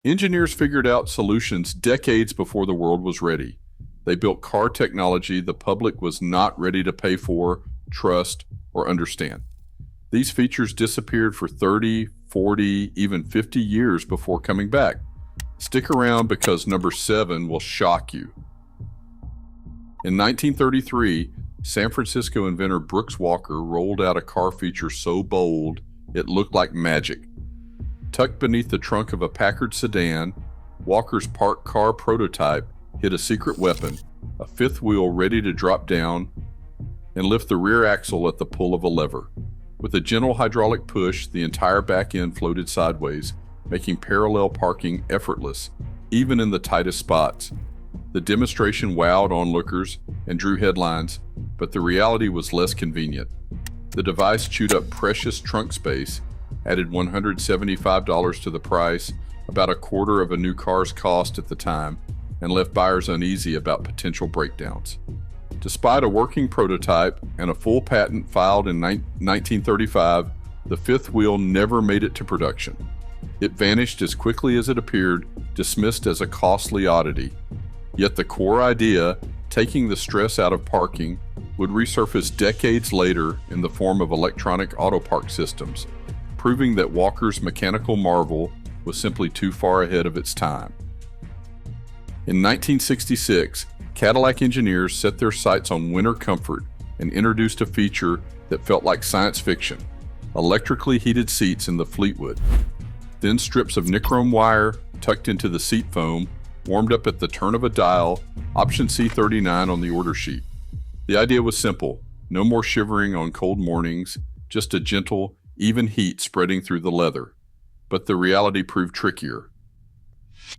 Engineers figured out solutions decades before the world was ready. They built car technology the public was not ready to pay for, trust, or understand. These features disappeared for 30, 40, even 50 years before coming back. Stick around because number 7 will shock you. In 1933, San Francisco inventor Brooks Walker rolled out a car feature so bold it looked like magic. Tucked beneath the trunk of a Packard sedan, Walker's parked car prototype hid a secret weapon, a fifth wheel ready to drop down and lift the rear axle at the pull of a lever. With a gentle hydraulic push, the entire back end floated sideways, making parallel parking effortless, even in the tightest spots. The demonstration wowed onlookers and drew headlines, but the reality was less convenient. The device chewed up precious trunk space, added $175 to the price, about a quarter of a new car's cost at the time, and left buyers uneasy about potential breakdowns. Despite a working prototype and a full patent filed in 1935, the fifth wheel never made it to production. It vanished as quickly as it appeared, dismissed as a costly oddity. Yet the core idea, taking the stress out of parking, would resurface decades later in the form of electronic auto park systems, proving that Walker's mechanical marvel was simply too far ahead of its time. In 1966, Cadillac engineers set their sights on winter comfort and introduced a feature that felt like science fiction: electrically heated seats in the Fleetwood. Then strips of nichrome wire tucked into the seat foam, warmed up at the turn of a dial, option C39 on the order sheet. The idea was simple: no more shivering on cold mornings, just a gentle, even heat spreading through the leather. But the reality proved trickier.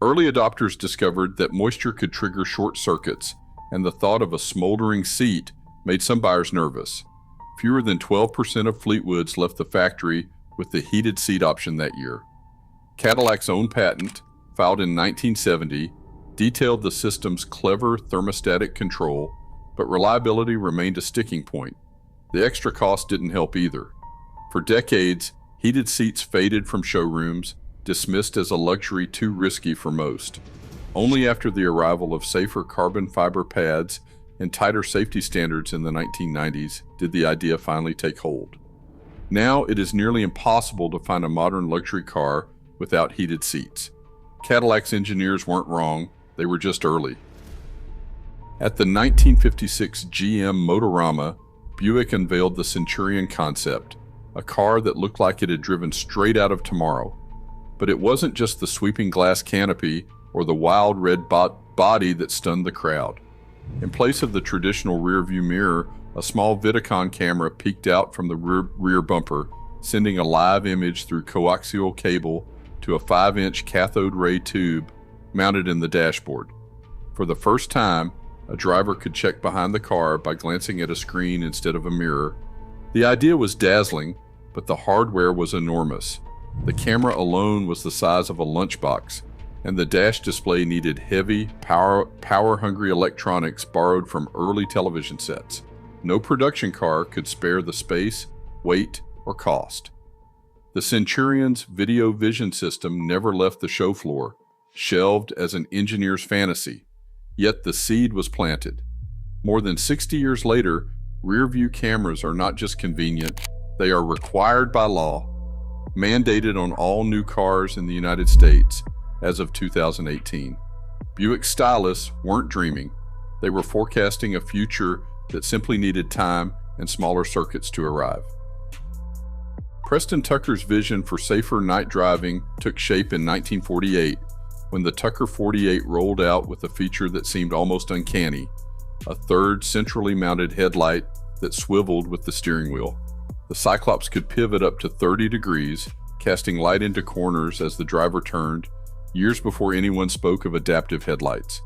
Early adopters discovered that moisture could trigger short circuits, and the thought of a smoldering seat made some buyers nervous. Fewer than 12% of Fleetwoods left the factory with the heated seat option that year. Cadillac's own patent, filed in 1970, detailed the system's clever thermostatic control, but reliability remained a sticking point. The extra cost didn't help either. For decades, heated seats faded from showrooms, dismissed as a luxury too risky for most. Only after the arrival of safer carbon fiber pads and tighter safety standards in the 1990s did the idea finally take hold. Now it is nearly impossible to find a modern luxury car without heated seats. Cadillac's engineers weren't wrong, they were just early. At the 1956 GM Motorama, Buick unveiled the Centurion concept, a car that looked like it had driven straight out of tomorrow. But it wasn't just the sweeping glass canopy or the wild red body that stunned the crowd. In place of the traditional rear-view mirror, a small Vidicon camera peeked out from the rear bumper, sending a live image through coaxial cable to a 5-inch cathode ray tube mounted in the dashboard. For the first time, a driver could check behind the car by glancing at a screen instead of a mirror. The idea was dazzling, but the hardware was enormous. The camera alone was the size of a lunchbox, and the dash display needed heavy, power-hungry electronics borrowed from early television sets. No production car could spare the space, weight, or cost. The Centurion's video vision system never left the show floor, shelved as an engineer's fantasy. Yet the seed was planted. More than 60 years later, rear-view cameras are not just convenient, they are required by law, mandated on all new cars in the United States as of 2018. Buick stylists weren't dreaming. They were forecasting a future that simply needed time and smaller circuits to arrive. Preston Tucker's vision for safer night driving took shape in 1948 when the Tucker 48 rolled out with a feature that seemed almost uncanny: a third centrally mounted headlight that swiveled with the steering wheel. The Cyclops could pivot up to 30 degrees, casting light into corners as the driver turned, years before anyone spoke of adaptive headlights.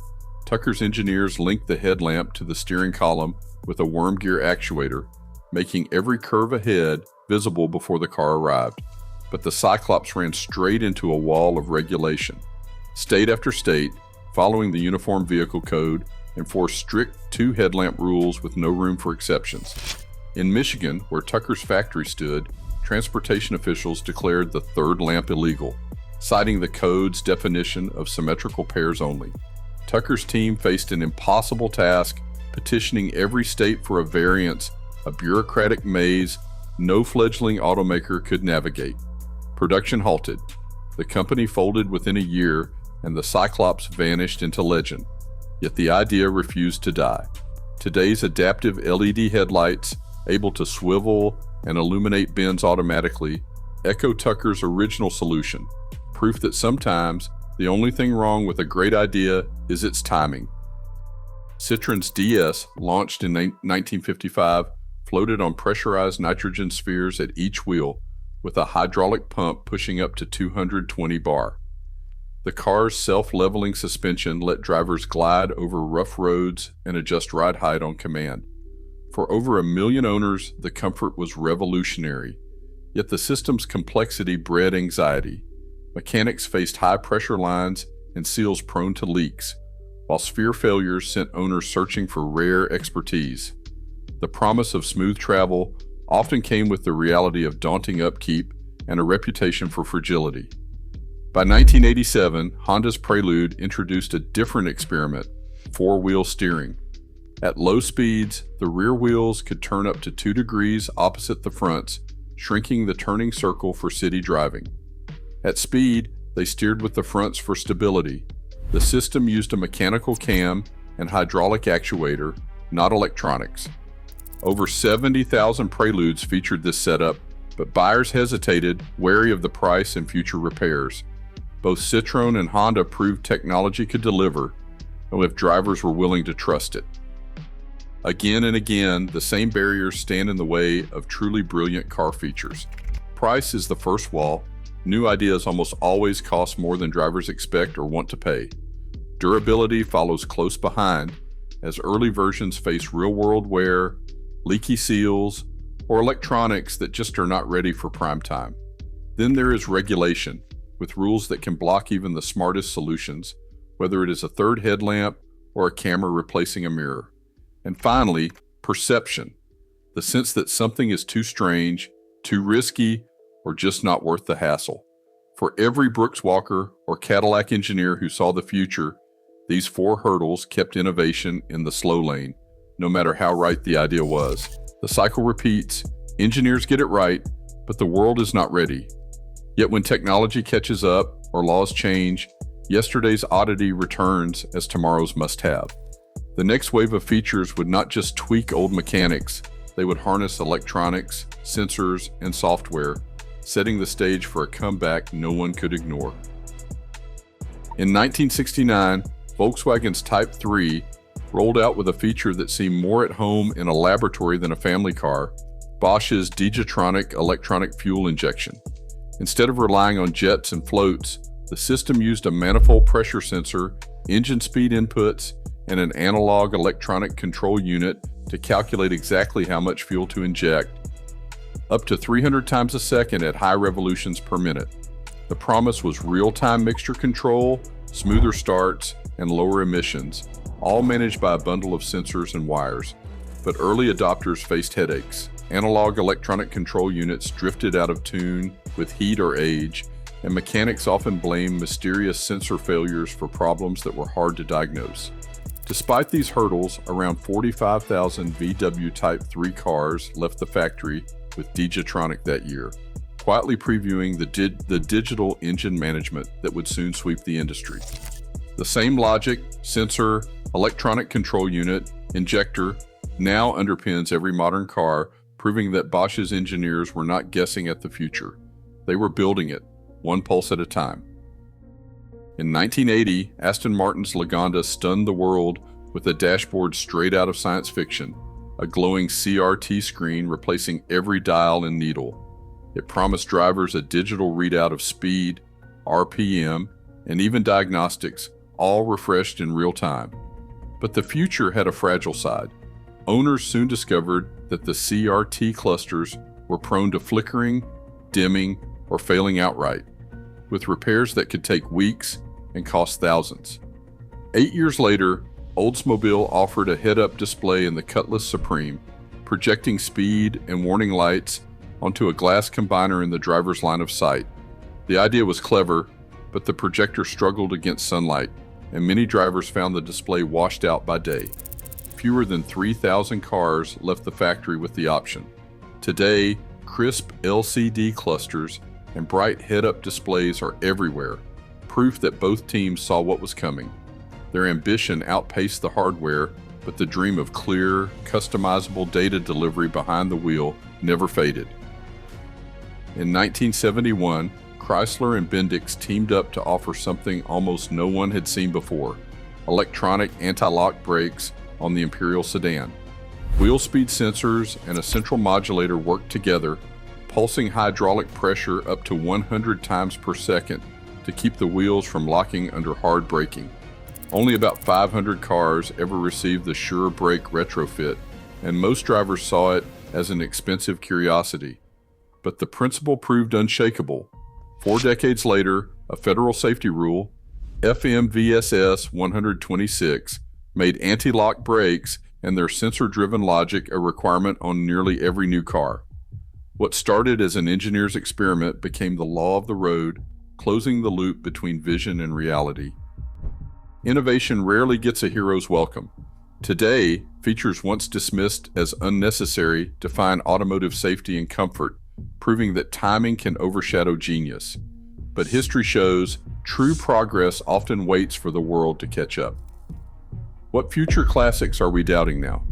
Tucker's engineers linked the headlamp to the steering column with a worm gear actuator, making every curve ahead visible before the car arrived. But the Cyclops ran straight into a wall of regulation. State after state, following the Uniform Vehicle Code, enforced strict 2 headlamp rules with no room for exceptions. In Michigan, where Tucker's factory stood, transportation officials declared the third lamp illegal. citing the code's definition of symmetrical pairs only. Tucker's team faced an impossible task, petitioning every state for a variance, a bureaucratic maze no fledgling automaker could navigate. Production halted. The company folded within a year, and the Cyclops vanished into legend. Yet the idea refused to die. Today's adaptive LED headlights, able to swivel and illuminate bends automatically, echo Tucker's original solution, proof that sometimes the only thing wrong with a great idea is its timing. Citroen's DS, launched in 1955, floated on pressurized nitrogen spheres at each wheel, with a hydraulic pump pushing up to 220 bar. The car's self-leveling suspension let drivers glide over rough roads and adjust ride height on command. For over 1 million owners, the comfort was revolutionary. Yet the system's complexity bred anxiety. Mechanics faced high-pressure lines and seals prone to leaks, while sphere failures sent owners searching for rare expertise. The promise of smooth travel often came with the reality of daunting upkeep and a reputation for fragility. By 1987, Honda's Prelude introduced a different experiment, four-wheel steering. At low speeds, the rear wheels could turn up to 2 degrees opposite the fronts, shrinking the turning circle for city driving. At speed, they steered with the fronts for stability. The system used a mechanical cam and hydraulic actuator, not electronics. Over 70,000 Preludes featured this setup, but buyers hesitated, wary of the price and future repairs. Both Citroën and Honda proved technology could deliver, and if drivers were willing to trust it. Again and again, the same barriers stand in the way of truly brilliant car features. Price is the first wall. New ideas almost always cost more than drivers expect or want to pay. Durability follows close behind, as early versions face real-world wear, leaky seals, or electronics that just are not ready for prime time. Then there is regulation, with rules that can block even the smartest solutions, whether it is a third headlamp or a camera replacing a mirror. And finally, perception, the sense that something is too strange, too risky, or just not worth the hassle. For every Brooks Walker or Cadillac engineer who saw the future, these 4 hurdles kept innovation in the slow lane, no matter how right the idea was. The cycle repeats, engineers get it right, but the world is not ready. Yet when technology catches up or laws change, yesterday's oddity returns as tomorrow's must-have. The next wave of features would not just tweak old mechanics, they would harness electronics, sensors, and software, setting the stage for a comeback no one could ignore. In 1969, Volkswagen's Type 3 rolled out with a feature that seemed more at home in a laboratory than a family car, Bosch's Digitronic electronic fuel injection. Instead of relying on jets and floats, the system used a manifold pressure sensor, engine speed inputs, and an analog electronic control unit to calculate exactly how much fuel to inject, up to 300 times a second at high revolutions per minute. The promise was real-time mixture control, smoother starts, and lower emissions, all managed by a bundle of sensors and wires. But early adopters faced headaches. Analog electronic control units drifted out of tune with heat or age, and mechanics often blamed mysterious sensor failures for problems that were hard to diagnose. Despite these hurdles, around 45,000 VW Type 3 cars left the factory with Digitronic that year, quietly previewing the digital engine management that would soon sweep the industry. The same logic, sensor, electronic control unit, injector now underpins every modern car, proving that Bosch's engineers were not guessing at the future. They were building it, one pulse at a time. In 1980, Aston Martin's Lagonda stunned the world with a dashboard straight out of science fiction, a glowing CRT screen replacing every dial and needle. It promised drivers a digital readout of speed, RPM, and even diagnostics, all refreshed in real time. But the future had a fragile side. Owners soon discovered that the CRT clusters were prone to flickering, dimming, or failing outright, with repairs that could take weeks and cost thousands. 8 years later, Oldsmobile offered a head-up display in the Cutlass Supreme, projecting speed and warning lights onto a glass combiner in the driver's line of sight. The idea was clever, but the projector struggled against sunlight, and many drivers found the display washed out by day. Fewer than 3,000 cars left the factory with the option. Today, crisp LCD clusters and bright head-up displays are everywhere, proof that both teams saw what was coming. Their ambition outpaced the hardware, but the dream of clear, customizable data delivery behind the wheel never faded. In 1971, Chrysler and Bendix teamed up to offer something almost no one had seen before: electronic anti-lock brakes on the Imperial sedan. Wheel speed sensors and a central modulator worked together, pulsing hydraulic pressure up to 100 times per second to keep the wheels from locking under hard braking. Only about 500 cars ever received the Sure Brake retrofit, and most drivers saw it as an expensive curiosity. But the principle proved unshakable. 4 decades later, a federal safety rule, FMVSS 126, made anti-lock brakes and their sensor-driven logic a requirement on nearly every new car. What started as an engineer's experiment became the law of the road, closing the loop between vision and reality. Innovation rarely gets a hero's welcome. Today, features once dismissed as unnecessary define automotive safety and comfort, proving that timing can overshadow genius. But history shows true progress often waits for the world to catch up. What future classics are we doubting now?